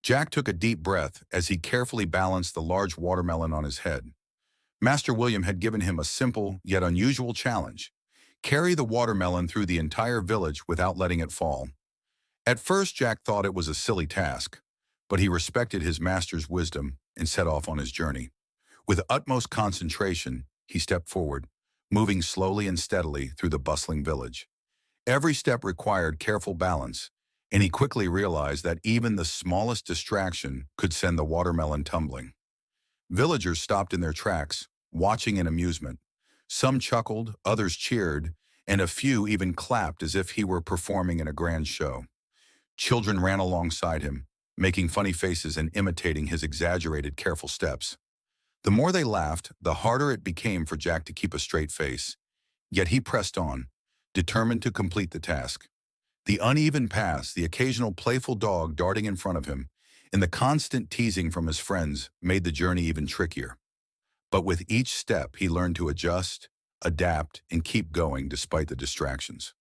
Jack took a deep breath as he carefully balanced the large watermelon on his head. Master William had given him a simple yet unusual challenge: carry the watermelon through the entire village without letting it fall. At first, Jack thought it was a silly task, but he respected his master's wisdom and set off on his journey. With utmost concentration, he stepped forward, moving slowly and steadily through the bustling village. Every step required careful balance, and he quickly realized that even the smallest distraction could send the watermelon tumbling. Villagers stopped in their tracks, watching in amusement. Some chuckled, others cheered, and a few even clapped as if he were performing in a grand show. Children ran alongside him, making funny faces and imitating his exaggerated, careful steps. The more they laughed, the harder it became for Jack to keep a straight face. Yet he pressed on, determined to complete the task. The uneven paths, the occasional playful dog darting in front of him, and the constant teasing from his friends made the journey even trickier. But with each step, he learned to adjust, adapt, and keep going despite the distractions.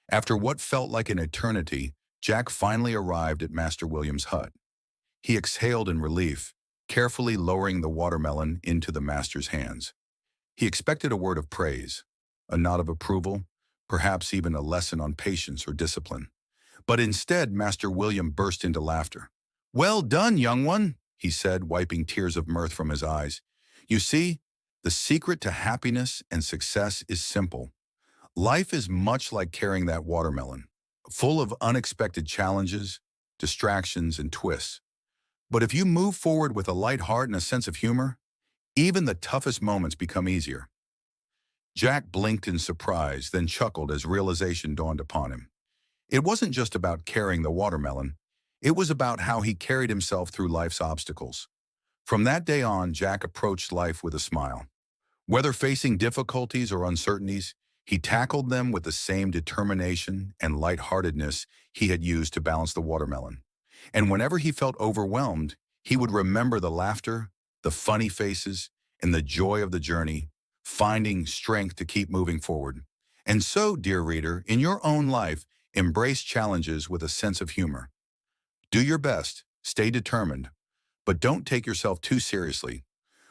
After what felt like an eternity, Jack finally arrived at Master William's hut. He exhaled in relief, carefully lowering the watermelon into the master's hands. He expected a word of praise, a nod of approval, perhaps even a lesson on patience or discipline. But instead, Master William burst into laughter. "Well done, young one," he said, wiping tears of mirth from his eyes. "You see, the secret to happiness and success is simple. Life is much like carrying that watermelon, full of unexpected challenges, distractions, and twists. But if you move forward with a light heart and a sense of humor, even the toughest moments become easier." Jack blinked in surprise, then chuckled as realization dawned upon him. It wasn't just about carrying the watermelon. It was about how he carried himself through life's obstacles. From that day on, Jack approached life with a smile. Whether facing difficulties or uncertainties, he tackled them with the same determination and lightheartedness he had used to balance the watermelon. And whenever he felt overwhelmed, he would remember the laughter, the funny faces, and the joy of the journey, finding strength to keep moving forward. And so, dear reader, in your own life, embrace challenges with a sense of humor. Do your best, stay determined, but don't take yourself too seriously.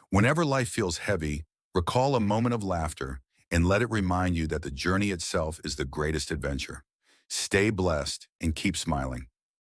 Whenever life feels heavy, recall a moment of laughter and let it remind you that the journey itself is the greatest adventure. Stay blessed and keep smiling.